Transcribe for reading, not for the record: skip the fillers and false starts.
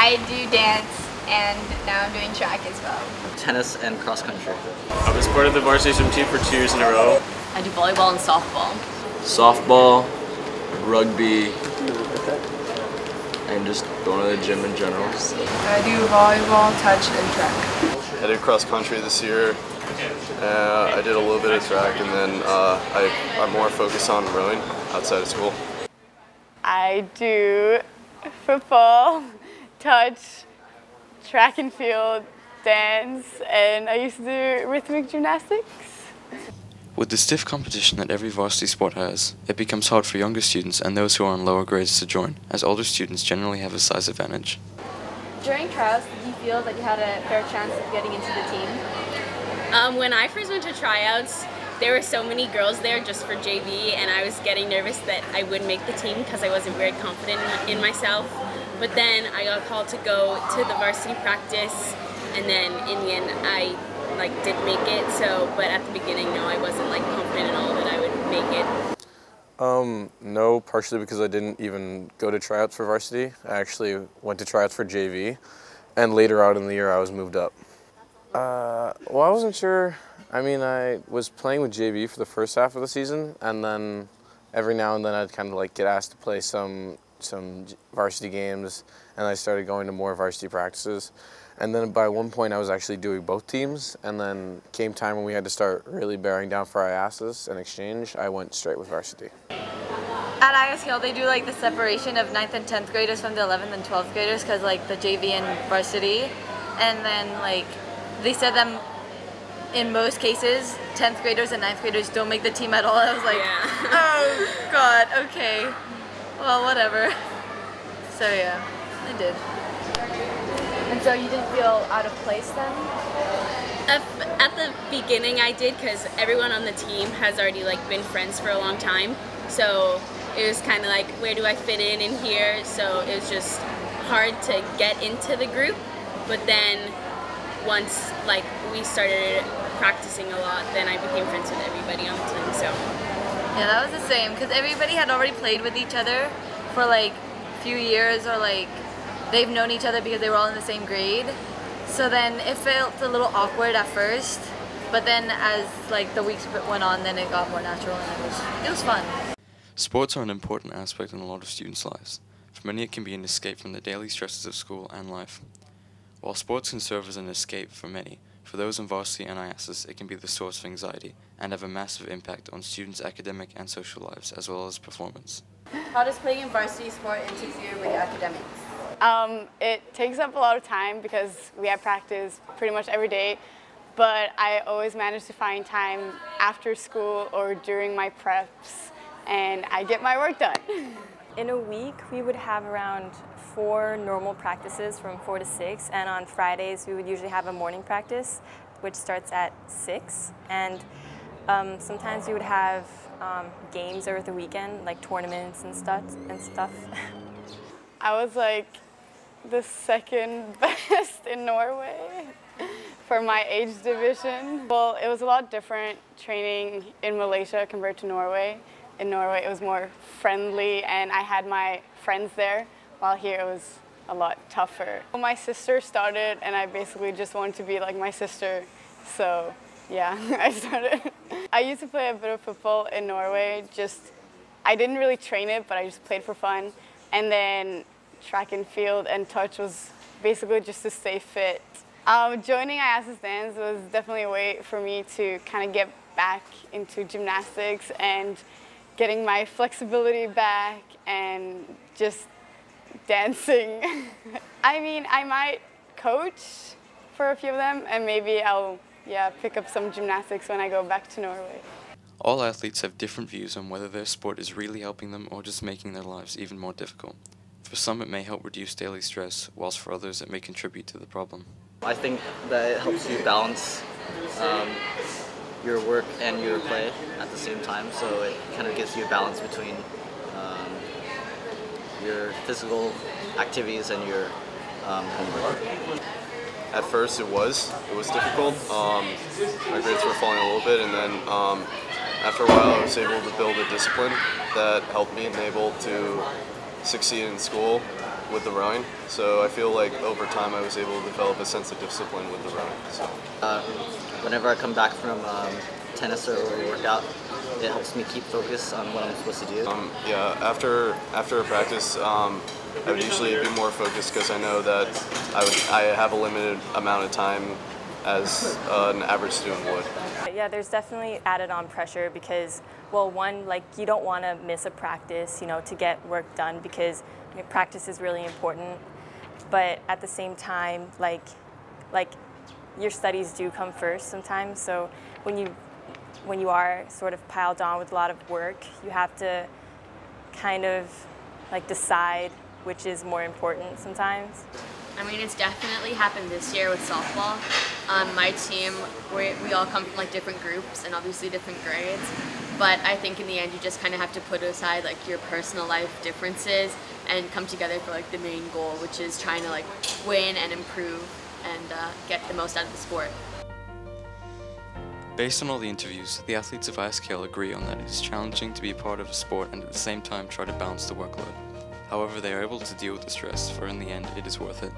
I do dance and now I'm doing track as well. Tennis and cross country. I was part of the varsity swim team for 2 years in a row. I do volleyball and softball. Softball, rugby, and just going to the gym in general. I do volleyball, touch, and track. I did cross country this year. I did a little bit of track, and then I'm more focused on rowing outside of school. I do football, touch, track and field, dance, and I used to do rhythmic gymnastics. With the stiff competition that every varsity sport has, it becomes hard for younger students and those who are on lower grades to join, as older students generally have a size advantage. During tryouts, did you feel that you had a fair chance of getting into the team? When I first went to tryouts, there were so many girls there just for JV, and I was getting nervous that I wouldn't make the team because I wasn't very confident in myself. But then I got called to go to the varsity practice, and then in the end I did make it. So, but at the beginning, no, I wasn't confident at all that I would make it. No, partially because I didn't even go to tryouts for varsity. I actually went to tryouts for JV, and later out in the year I was moved up. Well, I wasn't sure. I mean, I was playing with JV for the first half of the season, and then every now and then I'd kind of get asked to play some varsity games, and I started going to more varsity practices. And then by one point I was actually doing both teams, and then came time when we had to start really bearing down for our asses in exchange, I went straight with varsity. At ISKL, they do the separation of 9th and 10th graders from the 11th and 12th graders because the JV and varsity, and then they said them in most cases 10th graders and 9th graders don't make the team at all. I was like, yeah. Oh god, okay, well whatever. So yeah, I did. And so you didn't feel out of place then? At the beginning I did, because everyone on the team has already been friends for a long time. So it was kind of where do I fit in here? So it was just hard to get into the group. But then once we started practicing a lot, then I became friends with everybody on the team. So yeah, that was the same, because everybody had already played with each other for a few years, or they've known each other because they were all in the same grade. So then it felt a little awkward at first, but then as the weeks went on, then it got more natural, and it was fun. Sports are an important aspect in a lot of students' lives. For many, it can be an escape from the daily stresses of school and life. While sports can serve as an escape for many, for those in varsity and IASs, it can be the source of anxiety and have a massive impact on students' academic and social lives, as well as performance. How does playing in varsity sport interfere with your academics? It takes up a lot of time because we have practice pretty much every day, but I always manage to find time after school or during my preps, and I get my work done. In a week, we would have around 4 normal practices from 4 to 6, and on Fridays we would usually have a morning practice which starts at 6, and sometimes we would have games over the weekend, like tournaments and stuff. I was the second best in Norway for my age division. Well, it was a lot different training in Malaysia compared to Norway. In Norway it was more friendly and I had my friends there, while here it was a lot tougher. Well, my sister started and I basically just wanted to be like my sister, so yeah, I started. I used to play a bit of football in Norway, I didn't really train it, but I just played for fun. And then track and field and touch was basically just to stay fit. Joining IAS's dance was definitely a way for me to kind of get back into gymnastics and getting my flexibility back and just dancing. I mean, I might coach for a few of them and maybe I'll pick up some gymnastics when I go back to Norway. All athletes have different views on whether their sport is really helping them or just making their lives even more difficult. For some it may help reduce daily stress, whilst for others it may contribute to the problem. I think that it helps you balance your work and your play at the same time, so it kind of gives you a balance between your physical activities and your homework. At first it was difficult. My grades were falling a little bit, and then after a while I was able to build a discipline that helped me and able to succeed in school with the rowing. So I feel like over time I was able to develop a sense of discipline with the rowing. So. Whenever I come back from tennis or workout, it helps me keep focus on what I'm supposed to do. Yeah, after a practice, I would usually be more focused because I know that I have a limited amount of time as an average student would. Yeah, there's definitely added on pressure because, well, one, like you don't want to miss a practice, you know, to get work done because practice is really important. But at the same time, like your studies do come first sometimes. So when you are sort of piled on with a lot of work, you have to kind of like decide which is more important sometimes. I mean, it's definitely happened this year with softball. My team, we all come from like different groups and obviously different grades, but I think in the end you just kind of have to put aside like your personal life differences and come together for like the main goal, which is trying to like win and improve and get the most out of the sport. Based on all the interviews, the athletes of ISKL agree on that it is challenging to be a part of a sport and at the same time try to balance the workload. However, they are able to deal with the stress, for in the end, it is worth it.